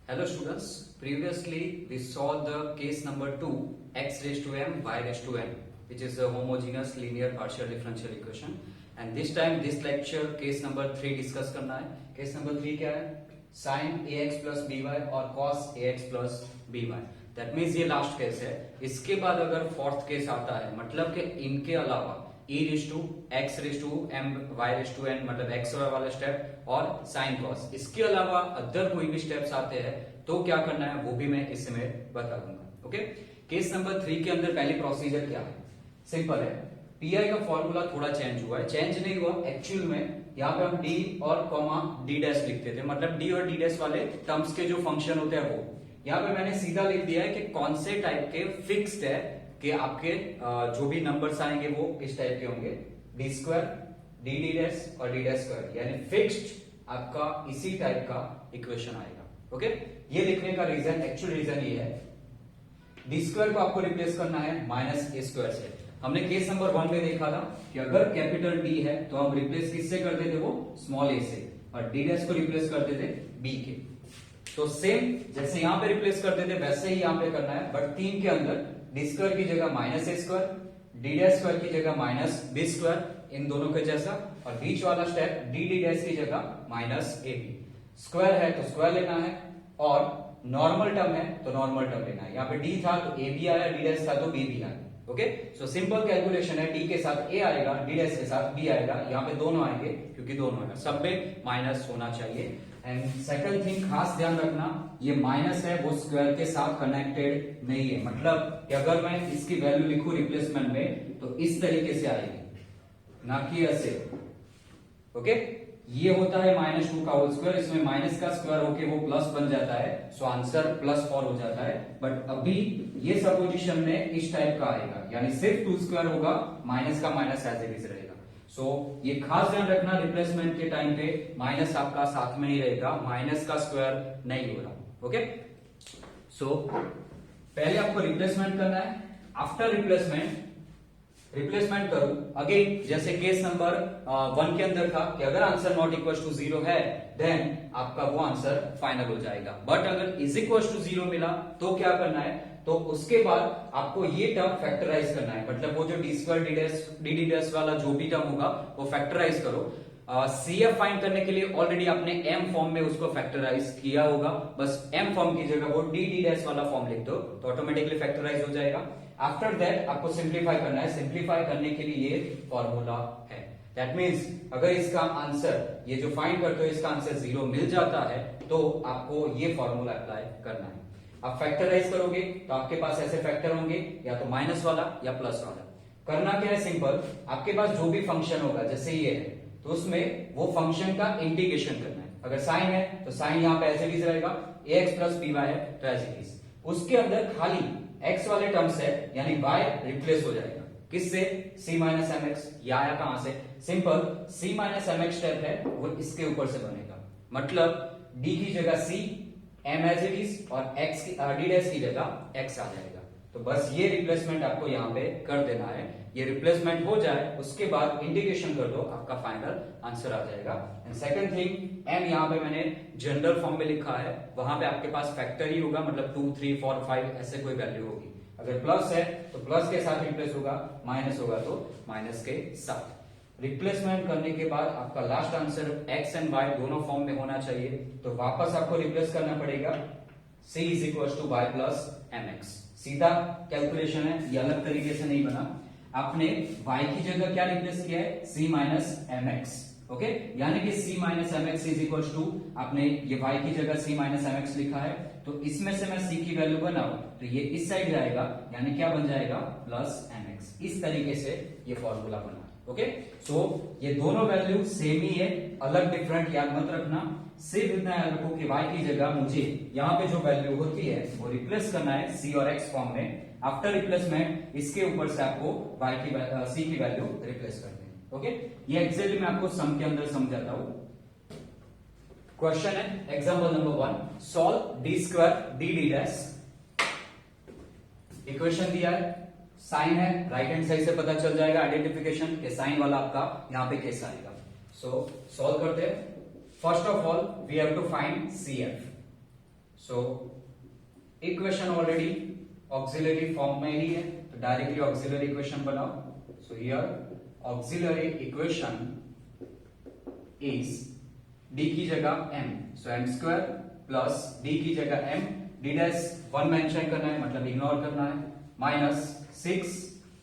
Hello students, previously we saw the case number 2 x raised to m y raised to n, which is a homogeneous linear partial differential equation, and this time this lecture case number 3 discuss करना है। Case number 3 क्या है? sin ax plus by और cos ax plus by। That means ये last case है। इसके बाद अगर फोर्थ केस आता है, मतलब कि इनके अलावा e raise to x raise to m y raise to n, मतलब x वाला स्टेप और sin cos, इसके अलावा अदर कोई भी स्टेप्स आते हैं तो क्या करना है वो भी मैं इसमें बता दूंगा। ओके, केस नंबर 3 के अंदर पहली प्रोसीजर क्या है? सिंपल है, पीआई का फॉर्मूला थोड़ा चेंज हुआ है। चेंज नहीं हुआ, एक्चुअल में यहाँ पे हम डी और कॉमा डी डैश लिखते थे, मतलब डी और डी डैश वाले टर्म्स के जो फंक्शन होते हैं वो यहाँ पे मैंने सीधा लिख दिया है कि कौन से टाइप के फिक्स्ड है कि आपके जो भी नंबर्स आएंगे वो इस टाइप के होंगे, D square D D dash और डी डैश स्क्वायर, यानी फिक्स्ड आपका इसी टाइप का इक्वेशन आएगा। ओके, ये लिखने का रीजन, एक्चुअल रीजन ये है, डी स्क्वायर को आपको रिप्लेस करना है माइनस ए स्क्वायर से। हमने केस नंबर 1 में देखा था कि अगर कैपिटल डी है तो हम रिप्लेस किससे करते थे? वो स्मॉल ए से, और डी डैश को रिप्लेस करते थे बी के। तो सेम जैसे यहां पे रिप्लेस करते थे वैसे ही यहां पे करना है, बट 3 के अंदर डी स्क्वायर की जगह minus A square, D dash square की जगह माइनस बी स्क्वायर, इन दोनों के जैसा, और बीच वाला स्टेप डी डी डैश की जगह माइनस ए बी। स्क्वायर है तो स्क्वायर लेना है, और नॉर्मल टर्म है तो नॉर्मल टर्म लेना है। यहाँ पे डी था तो ए भी आया, डी डैश था तो बी भी आया। ओके, सो सिंपल कैलकुलेशन है, डी के साथ ए आएगा, डी डैश के साथ बी आएगा, यहाँ पे दोनों आएंगे क्योंकि दोनों आएगा, सब में माइनस होना चाहिए। एंड सेकंड थिंग खास ध्यान रखना, ये माइनस है वो स्क्वायर के साथ कनेक्टेड नहीं है, मतलब कि अगर मैं इसकी वैल्यू लिखूं रिप्लेसमेंट में तो इस तरीके से आएगी, ना कि ऐसे। ओके, ये होता है -2 का होल स्क्वायर, इसमें माइनस का स्क्वायर होके वो प्लस बन जाता है, सो आंसर +4 हो जाता है। बट अभी ये सपोजिशन में इस टाइप का आएगा, यानी सिर्फ 2 स्क्वायर होगा, माइनस का माइनस एज इट इज रहेगा। सो ये खास ध्यान रखना, रिप्लेसमेंट के टाइम पे माइनस आपका साथ में ही रहेगा, माइनस का स्क्वायर नहीं होगा। ओके, सो पहले आपको रिप्लेसमेंट करना है, आफ्टर रिप्लेसमेंट करूं अगेन, जैसे केस नंबर 1 के अंदर था कि अगर आंसर नॉट इक्वल टू 0 है देन आपका वो आंसर फाइनल हो जाएगा। बट अगर इज इक्वल टू 0 मिला तो क्या करना है? तो उसके बाद आपको ये टर्म फैक्टराइज करना है, मतलब वो जो D square D D dash वाला जो भी टर्म होगा वो फैक्टराइज करो। सीएफ फाइंड करने के लिए ऑलरेडी आपने एम फॉर्म में उसको फैक्टराइज किया होगा, बस एम फॉर्म की जगह वो डी डी डैश वाला फॉर्म लिख दो तो ऑटोमेटिकली फैक्टराइज हो जाएगा। आफ्टर दैट आपको सिंप्लीफाई करना है, सिंप्लीफाई करने के लिए ये फॉर्मूला है। दैट मीन्स अगर इसका आंसर, ये जो फाइंड करते हो इसका आंसर 0 मिल जाता है तो आपको ये फॉर्मूला अप्लाई करना है। आप फैक्टराइज करोगे तो आपके पास ऐसे फैक्टर होंगे, या तो माइनस वाला या प्लस वाला। करना क्या है? सिंपल, आपके पास जो भी फंक्शन होगा, जैसे ये है तो उसमें वो फंक्शन का इंटीग्रेशन करना है। अगर साइन है तो साइन यहाँ पे एज इट इज रहेगा, ax प्लस by है तो एज इट इज, उसके अंदर खाली x वाले टर्म्स है, यानी y रिप्लेस हो जाएगा किससे? c minus M x. ये आया कहां से? Simple, c minus M x step है वो इसके ऊपर से बनेगा, मतलब d की जगह c, m as it is, और x की d डैश की जगह x आ जाएगा। तो बस ये रिप्लेसमेंट आपको यहाँ पे कर देना है। ये रिप्लेसमेंट हो जाए उसके बाद इंटीग्रेशन कर दो, आपका फाइनल आंसर आ जाएगा। एंड सेकंड थिंग, m यहाँ पे मैंने जनरल फॉर्म में लिखा है, वहां पे आपके पास फैक्टर ही होगा, मतलब 2 3 4 5 ऐसे कोई वैल्यू होगी। अगर प्लस है तो प्लस के साथ रिप्लेस होगा, माइनस होगा तो माइनस के साथ। रिप्लेसमेंट करने के बाद आपका last answer x and y दोनों फॉर्म में होना चाहिए, तो वापस आपको रिप्लेस करना पड़ेगा, c is equal to y plus M x. सीधा कैलकुलेशन है, ये अलग तरीके से नहीं बना। आपने y की जगह क्या रिप्लेस किया है? c minus M x. Okay, यानी कि c minus M x is equal to, आपने ये y की जगह c माइनस एम एक्स लिखा है, तो इसमें से मैं c की वैल्यू बनाऊं तो ये इस साइड जाएगा, यानी क्या बन जाएगा? Plus M x. इस तरीके से ये फॉर्मूला बना। ओके, सो ये दोनों वैल्यू सेम ही है, अलग डिफरेंट याद मत रखना। सिर्फ इतना याद रखो कि y की जगह मुझे यहाँ पे जो वैल्यू होती है वो रिप्लेस करना है c और x फॉर्म में। आफ्टर रिप्लेसमेंट इसके ऊपर से आपको c की वैल्यू रिप्लेस करनी है। ओके, ये एग्जैक्टली मैं आपको सम के अंदर समझाता हूं। क्वेश्चन है example number 1, solve D square D D dash. Equation दिया है, साइन है, राइट हैंड साइड से पता चल जाएगा आइडेंटिफिकेशन के साइन वाला आपका यहाँ पे कैसा आएगा। सो सॉल्व करते हैं। First of all we have to find CF। So equation already auxiliary form में ही है, तो डायरेक्टली ऑक्सिलरी इक्वेशन बनाओ। So here auxiliary equation is D की जगह m, so m square plus d की जगह m, d डैश 1 मेंशन करना है मतलब इग्नोर करना है, माइनस 6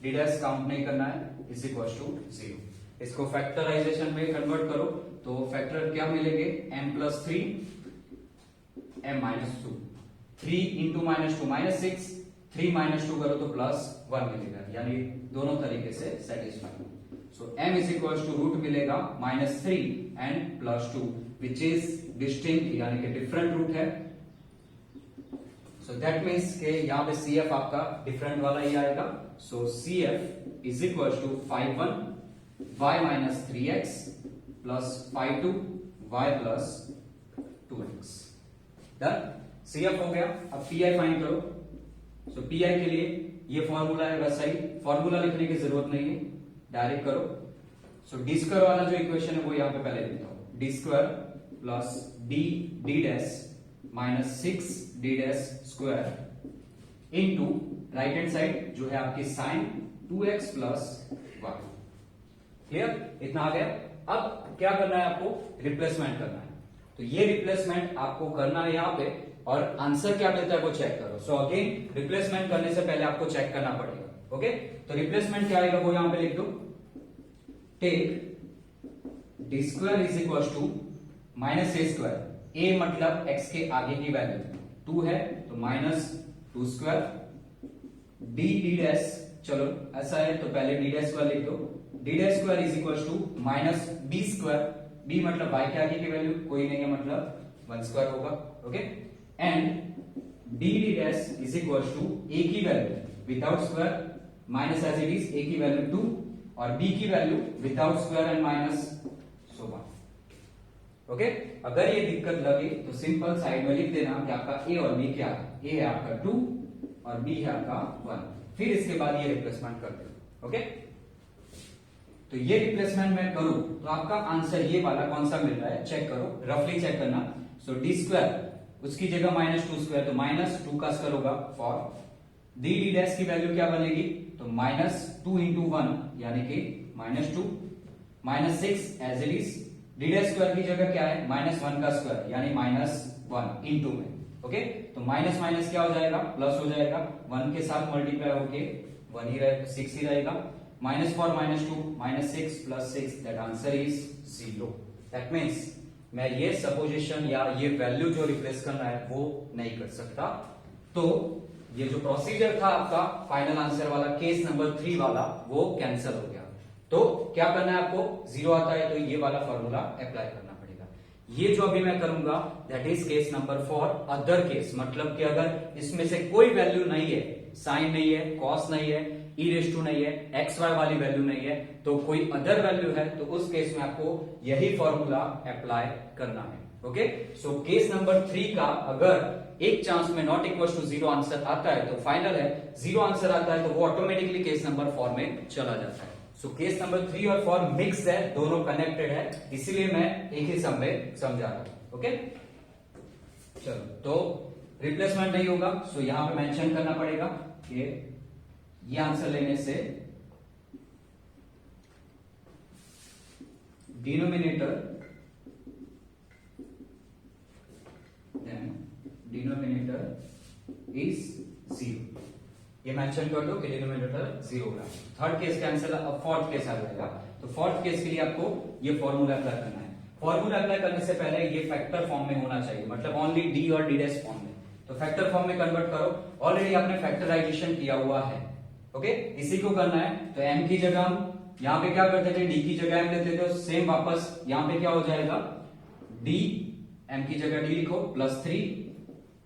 d डैश काउंट नहीं करना है, इज इक्वल टू 0। इसको फैक्टराइजेशन में कन्वर्ट करो तो फैक्टर क्या मिलेंगे, m plus 3 m minus 2, 3 into minus 2 minus 6, 3 minus 2 करो तो प्लस 1 मिलेगा, यानी दोनों तरीके से satisfy. So m is equal to root मिलेगा minus 3 and plus 2 which is distinct यानी कि डिफरेंट रूट है। सो दैट मीन्स के यहां पे CF आपका डिफरेंट वाला ही आएगा। So CF is equal to 5 1 y minus 3x plus 5 2 y plus 2x। Done, CF हो गया। अब PI फाइंड करो। सो PI के लिए ये फॉर्मूला है, वैसा ही फॉर्मूला लिखने की जरूरत नहीं है, डायरेक्ट करो। सो डी स्क्वायर वाला जो इक्वेशन है वो यहां पे पहले लिखता हूं, D square plus D dash minus 6 D dash square into right hand side जो है आपकी sign 2x plus y। Clear, इतना आ गया। अब क्या करना है आपको, रिप्लेसमेंट करना है। तो ये रिप्लेसमेंट आपको करना है यहां पे, और आंसर क्या देता है वो चेक करो। सो अगेन रिप्लेसमेंट करने से पहले आपको चेक करना पड़ेगा। ओके, तो रिप्लेसमेंट क्या आएगा वो यहां पे लिख दो, take D square is equal to minus A square, A मतलब x के आगे की वैल्यू 2 है तो माइनस 2 स्क्वायर, डी डैश, चलो ऐसा है तो पहले डी डैश स्क्वायर लिख दो, D dash square is equal to minus B square, B मतलब y के आगे की वैल्यू कोई नहीं है मतलब 1 स्क्वायर होगा। Okay, and D dash is equal to A की value without square minus as it is, A की वैल्यू 2 और b की value without square and minus, so 1। Okay, अगर ये दिक्कत लगे तो सिंपल साइड में लिख देना कि आपका a और b क्या है, a है आपका 2 और b है आपका 1, फिर इसके बाद ये रिप्लेसमेंट कर दो। ओके, तो ये रिप्लेसमेंट मैं करूं तो आपका आंसर ये वाला कौन सा मिल रहा है चेक करो, रफली चेक करना। सो डी स्क्वायर उसकी जगह माइनस 2 स्क्वायर, तो माइनस 2 का स्क्वायर होगा फॉर डी डैश की वैल्यू क्या बनेगी, तो माइनस 2 इंटू 1 यानी कि minus 2, minus 6 as it is, D dash square की जगह क्या है माइनस 1 का स्क्वायर यानी माइनस 1 इंटू में। ओके, तो माइनस माइनस क्या हो जाएगा, प्लस हो जाएगा, 1 के साथ मल्टीप्लाई होके 1 ही रहेगा, 6 ही रहेगा, minus 4 minus 2 minus 6 plus 6, that answer is 0। That means मैं ये सपोजिशन या ये वैल्यू जो रिप्लेस करना है वो नहीं कर सकता। तो ये जो प्रोसीजर था आपका फाइनल आंसर वाला, केस नंबर 3 वाला, वो कैंसिल हो गया। तो क्या करना है आपको, 0 आता है तो ये वाला फॉर्मूला अप्लाई करना पड़ेगा। ये जो अभी मैं करूंगा that is case number 4। Other case मतलब कि अगर इसमें से कोई वैल्यू नहीं है, साइन नहीं है, कॉस नहीं है, ई रेस टू नहीं है, एक्स वाई वाली वैल्यू नहीं है, तो कोई अदर वैल्यू है, तो उस केस में आपको यही फॉर्मूला अप्लाई करना है। ओके, सो केस नंबर 3 का अगर एक चांस में नॉट इक्वल टू 0 आंसर आता है तो फाइनल है, 0 आंसर आता है तो वो ऑटोमेटिकली केस नंबर 4 में चला जाता है। सो केस नंबर 3 और 4 मिक्स है, दोनों कनेक्टेड है, इसीलिए मैं एक ही सम में समझा रहा हूं। ओके, चलो, तो रिप्लेसमेंट नहीं होगा, सो यहां पे मेंशन करना पड़ेगा कि ये आंसर लेने से डिनोमिनेटर इज 0, ये मेंशन कर दो कि डिनोमिनेटर 0 होगा। थर्ड केस कैंसिल, अब फोर्थ केस आ जाएगा। तो फोर्थ केस के लिए आपको ये फॉर्मूला अप्लाई करना है। फॉर्मूला अप्लाई करने से पहले ये फैक्टर फॉर्म में होना चाहिए, मतलब ओनली डी और डी डैश फॉर्म में। तो फैक्टर फॉर्म में कन्वर्ट करो, ऑलरेडी आपने फैक्टराइजेशन किया हुआ है। ओके, इसी को करना है। तो m की जगह हम यहां पे क्या करते थे, d की जगह m लेते थे, सेम वापस यहां पे क्या हो जाएगा, d, m की जगह d लिखो प्लस 3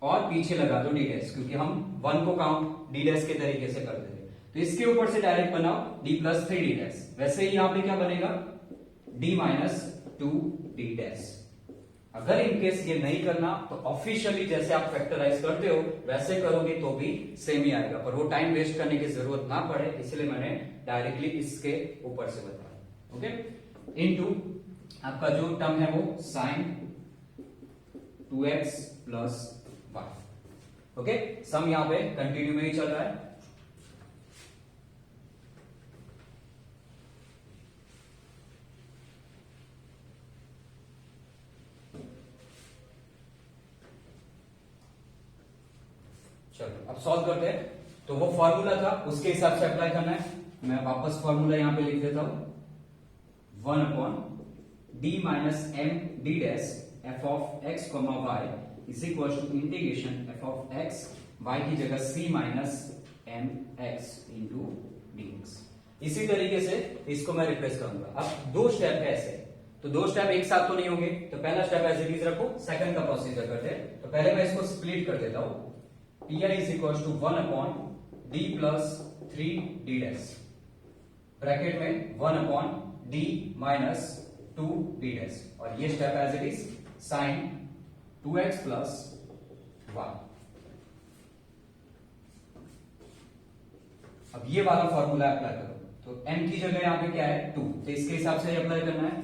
और पीछे लगा दो d डैश, क्योंकि हम 1 को काउंट d डैश के तरीके से करते थे। तो इसके ऊपर से डायरेक्ट बनाओ d प्लस 3 d डैश। वैसे ही यहां पे क्या बनेगा, d माइनस 2 d डैश। अगर इनकेस ये नहीं करना तो ऑफिशियली जैसे आप फैक्टराइज करते हो वैसे करोगे तो भी सेम ही आएगा, पर वो टाइम वेस्ट करने की जरूरत ना पड़े, इसलिए मैंने डायरेक्टली इसके ऊपर से बताया। ओके, इनटू आपका जो टर्म है वो sine 2x plus y। Okay, सम यहां पे कंटिन्यू में ही चल रहा है। चलो अब सॉल्व करते हैं। तो वो फॉर्मूला था उसके हिसाब से अप्लाई करना है। मैं वापस फॉर्मूला यहां पे लिख देता हूं, 1 upon D minus M D dash F of X comma Y is equal to integration F of X Y की जगह C minus M X into D X. इसी तरीके से इसको मैं रिप्लेस करूंगा। अब दो स्टेप है ऐसे, तो दो स्टेप एक साथ तो नहीं होंगे, तो पहला स्टेप एज इट इज रखो, सेकंड का प्रोसीजर करते हैं। तो पहले मैं इसको स्प्लिट कर देता हूं, pi is equal to 1 upon D plus 3 D dash bracket में 1 upon D minus 2 D dash, और ये step as it is sine 2x plus 1। अब ये वाला फॉर्मूला अप्लाई करो, तो m की जगह यहां पे क्या है 2, तो इसके हिसाब से अप्लाई करना है।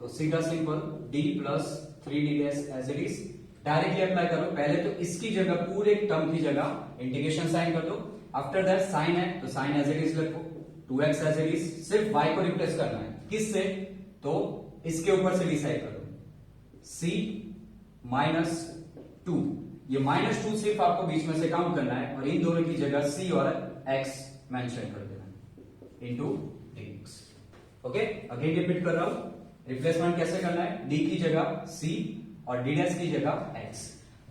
तो सीधा simple d plus 3 D dash as it is directly apply करो। पहले तो इसकी जगह पूरे टर्म की जगह इंटीग्रेशन साइन कर दो, आफ्टर दैट साइन है तो साइन एज इट इज रखो, 2x एज इट इज, सिर्फ y को रिप्लेस करना है किससे, तो इसके ऊपर से डिसाइड करो, c माइनस 2, ये माइनस 2 सिर्फ आपको बीच में से काउंट करना है, और इन दोनों की जगह c और x मेंशन कर देना है into dx। Okay, again repeat कर रहा हूं, रिप्लेसमेंट कैसे करना है, d की जगह c और डी डैश की जगह x।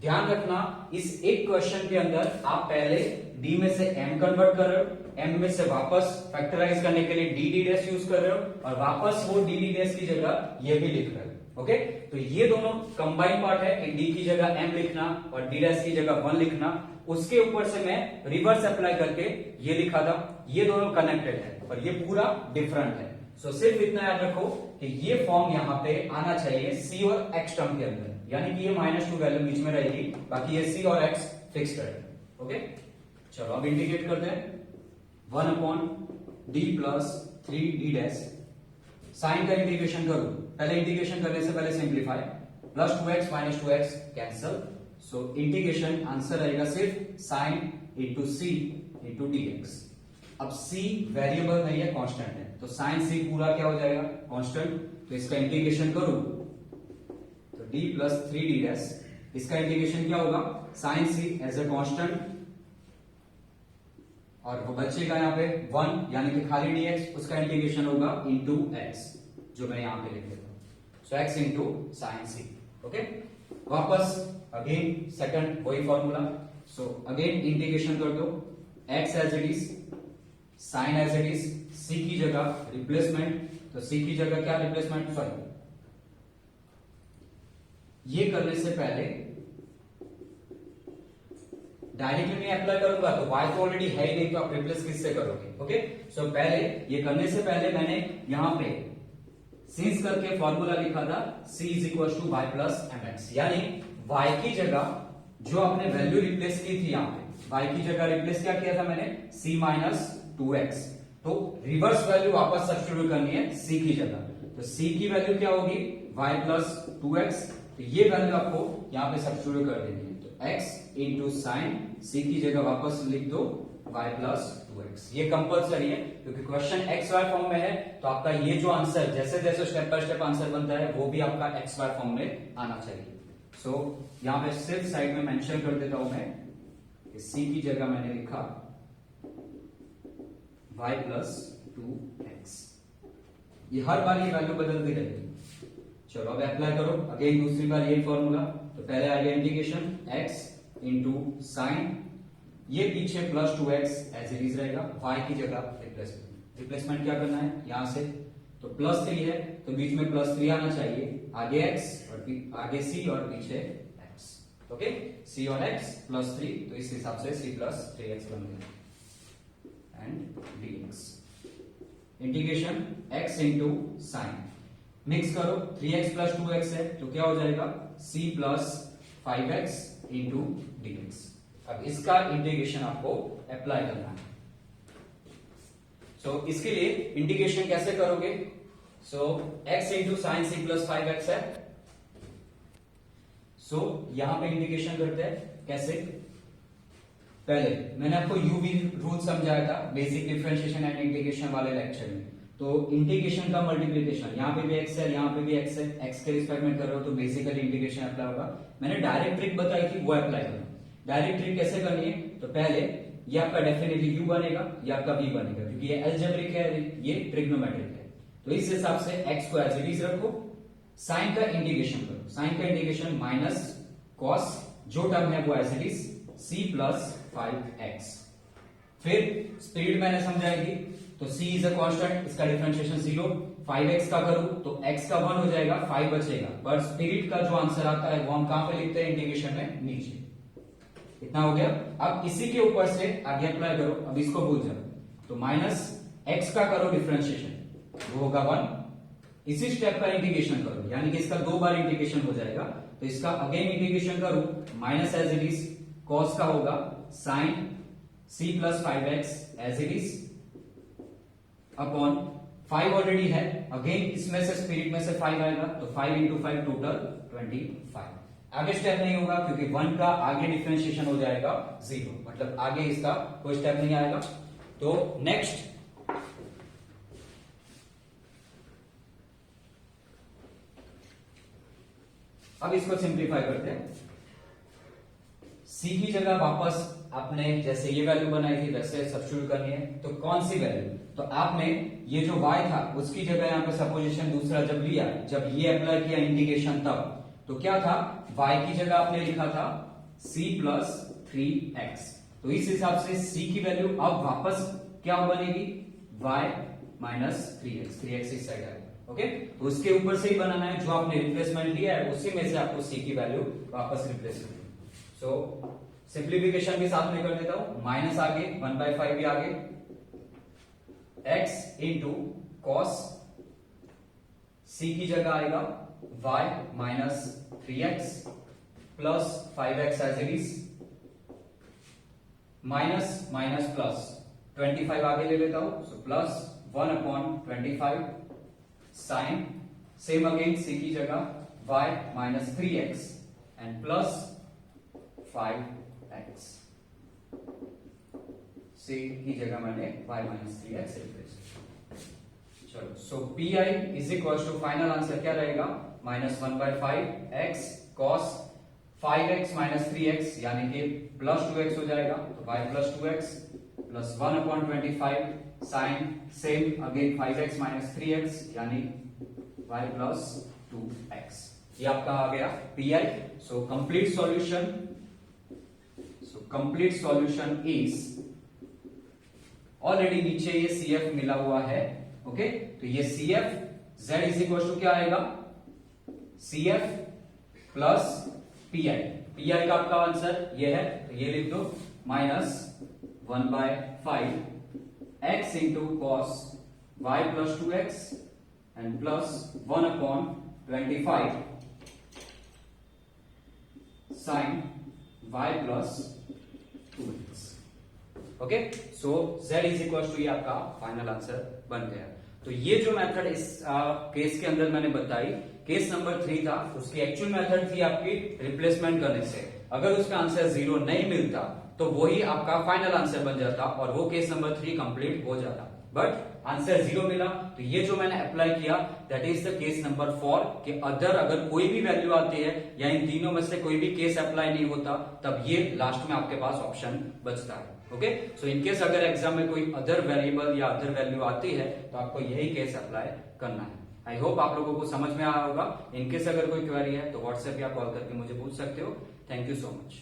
ध्यान रखना इस एक क्वेश्चन के अंदर आप पहले d में से m कन्वर्ट कर रहे हो, m में से वापस फैक्टराइज करने के लिए डी डैश यूज कर रहे हो, और वापस वो डी डैश की जगह ये भी लिख रहे हो। ओके, तो ये दोनों कंबाइन पार्ट है कि d की जगह m लिखना और डी डैश की जगह 1 लिखना। उसके ऊपर से मैं रिवर्स अप्लाई करके ये लिखा था, ये दोनों कनेक्टेड है और ये पूरा डिफरेंट है। सो सिर्फ इतना याद रखो कि ये फॉर्म यहां पे आना चाहिए c और x टर्म के अंदर, यानी कि ये -2 वैल्यू बीच में रहेगी, बाकी ये c और x फिक्स रहेगा। ओके, चलो अब इंटीग्रेट करते हैं, 1 upon D plus 3 D dash, sine का इंटीग्रेशन करो, पहले इंटीग्रेशन करने से पहले simplify, plus 2x minus 2x cancel, so integration answer आएगा सिर्फ sine into C into dx। अब c वेरिएबल नहीं है, कांस्टेंट है, तो साइन c पूरा क्या हो जाएगा, कांस्टेंट, तो इसका इंटीग्रेशन करो तो d प्लस 3 डी डैश, इसका इंटीग्रेशन क्या होगा, sine c as a constant, और वो बचेगा यहाँ पे 1 यानी कि खाली dx, उसका इंटीग्रेशन होगा इंटू x, जो मैं यहां पे लिख देता हूं, so x into sine c। Okay, वापस अगेन सेकंड वही फॉर्मूला, सो अगेन इंटीग्रेशन कर दो, x as it is, sine as it is, c की जगह रिप्लेसमेंट, तो c की जगह क्या रिप्लेसमेंट, सॉरी ये करने से पहले डायरेक्टली नहीं अप्लाई करूंगा तो y तो ऑलरेडी है ही नहीं, तो आप रिप्लेस किससे करोगे। ओके, सो पहले ये करने से पहले मैंने यहां पे सिंस करके फॉर्मूला लिखा था c is equal to y plus M x, यानी y की जगह जो आपने वैल्यू रिप्लेस की थी, यहां पे y की जगह रिप्लेस क्या किया था मैंने, c माइनस 2x, तो रिवर्स वैल्यू वापस सब्स्टिट्यूट करनी है c की जगह, तो c की वैल्यू क्या होगी, y प्लस 2x, तो ये वैल्यू आपको यहां पे सब्स्टिट्यूट कर देनी है, तो x इंटू साइन c की जगह वापस लिख दो y प्लस 2x। ये कंपल्सरी है क्योंकि क्वेश्चन एक्स वाई फॉर्म में है, तो आपका ये जो आंसर जैसे जैसे स्टेप बाय स्टेप आंसर बनता है वो भी आपका एक्स वाई फॉर्म में आना चाहिए। सो यहां पे सिर्फ साइड में मेंशन कर देता हूं मैं, c की जगह मैंने लिखा y प्लस 2x, ये हर बार ये वैल्यू बदलती रहेगी। चलो अब अप्लाई करो अगेन दूसरी बार यही फॉर्मूला, तो पहले आएगा इंटीग्रेशन x इंटू साइन, ये पीछे plus 2x as it is रहेगा, y की जगह रिप्लेसमेंट क्या करना है यहां से, तो प्लस 3 है तो बीच में प्लस 3 आना चाहिए, आगे x और आगे c और पीछे x। ओके, c और x प्लस 3, तो इस हिसाब से c प्लस 3x बन गया and dx। Integration x into sign, mix करो, 3x प्लस 2x है तो क्या हो जाएगा, c plus 5x into dx। अब इसका इंटीग्रेशन आपको अप्लाई करना है। सो इसके लिए इंटीग्रेशन कैसे करोगे, so x into sine C plus 5x है, सो यहां पे इंटीग्रेशन करते हैं, कैसे? पहले मैंने आपको यूवी रूल समझाया था बेसिक डिफरेंशिएशन एंड इंटीग्रेशन वाले लेक्चर में। तो इंटीग्रेशन का मल्टीप्लिकेशन, यहाँ पे भी एक्स है, यहाँ पे भी एक्स है, एक्स के रिस्पेक्ट में कर रहे हो तो बेसिकली इंटीग्रेशन अप्लाई होगा। मैंने डायरेक्ट ट्रिक बताई थी, वो अप्लाई करो। डायरेक्ट ट्रिक कैसे करनी है? तो पहले ये आपका डेफिनेटली u बनेगा, ये आपका v बनेगा, क्योंकि ये अलजेब्रिक है, ये ट्रिग्नोमेट्रिक है। तो इस हिसाब से x को एज इट इज रखो, साइन का इंटीग्रेशन करो। साइन का इंटीग्रेशन माइनस कॉस, जो टर्म है वो as it is c plus 5x। फिर स्पीड मैंने समझाई थी, तो c इज अ कांस्टेंट, इसका डिफरेंशिएशन 0, 5x का करूं तो x का 1 हो जाएगा, 5 बचेगा। पर स्पिरिट का जो आंसर आता है वो हम कहां पे लिखते हैं? इंटीग्रेशन में नीचे। इतना हो गया। अब इसी के ऊपर से आगे अप्लाई करो, अब इसको भूल जाओ। तो माइनस x का करो डिफरेंशिएशन, वो होगा 1। इसी स्टेप का इंटीग्रेशन करो, यानी कि इसका 2 बार इंटीग्रेशन हो जाएगा। तो इसका अगेन इंटीग्रेशन करो, minus as it is cos का होगा sine c plus 5x as it is upon 5 already है, अगेन इसमें से स्पिरिट में से 5 आएगा, तो 5 इंटू 5 टोटल 25। आगे स्टेप नहीं होगा क्योंकि 1 का आगे डिफरेंशिएशन हो जाएगा 0, मतलब आगे इसका कोई स्टेप नहीं आएगा। तो नेक्स्ट अब इसको सिंप्लीफाई करते हैं। c की जगह वापस आपने जैसे ये वैल्यू बनाई थी वैसे सब्स्टिट्यूट करनी है। तो कौन सी वैल्यू? तो आपने ये जो y था उसकी जगह यहाँ पे सपोजिशन दूसरा जब लिया, जब ये अप्लाई किया इंटीग्रेशन, तब तो क्या था? y की जगह आपने लिखा था c प्लस 3x। तो इस हिसाब से c की वैल्यू अब वापस क्या बनेगी? y माइनस 3x, 3x इस साइड आएगा। ओके, तो उसके ऊपर से ही बनाना है, जो आपने रिप्लेसमेंट लिया है उसी में से आपको c की वैल्यू वापस रिप्लेस करनी है। सो सिंप्लीफिकेशन भी साथ में कर देता हूं, माइनस आगे 1/5 भी आगे, x इंटू कॉस c की जगह आएगा y minus 3x plus 5x as it is, minus minus plus 25 आगे ले लेता हूं, so plus 1/25 sine, same again c की जगह y minus 3x and plus 5x। c की जगह मैंने y माइनस 3x रिप्लेस। चलो, so P I is equal to final answer क्या रहेगा? Minus 1/5x cos 5x minus 3x, यानी कि प्लस 2x हो जाएगा, तो y plus 2x plus 1/25 sine, same again 5x minus 3x यानी y प्लस 2x। ये आपका आ गया P I. So complete solution is, already नीचे ये CF मिला हुआ है। ओके, तो ये CF z is equal to क्या आएगा? CF plus PI। PI का आपका आंसर ये है, तो ये लिख दो, minus 1/5 x into cos y plus 2x and plus 1/25 sine y plus 2x। Okay, so z is equal to ये आपका फाइनल आंसर बन गया। तो ये जो मेथड इस केस के अंदर मैंने बताई, केस नंबर 3 था, उसकी एक्चुअल मेथड थी आपकी रिप्लेसमेंट करने से। अगर उसका आंसर 0 नहीं मिलता तो वही आपका फाइनल आंसर बन जाता और वो केस नंबर 3 कंप्लीट हो जाता। बट आंसर 0 मिला, तो ये जो मैंने अप्लाई किया that is the case number 4 कि अदर अगर कोई भी वैल्यू आती है या इन तीनों में से कोई भी केस अप्लाई नहीं होता, तब ये लास्ट में आपके पास ऑप्शन बचता है। ओके, सो इनकेस अगर एग्जाम में कोई अदर वेरिएबल या अदर वैल्यू आती है तो आपको यही केस अप्लाई करना है। आई होप आप लोगों को समझ में आया होगा। इनकेस अगर कोई क्वेरी है तो व्हाट्सएप या कॉल करके मुझे पूछ सकते हो। Thank you so much.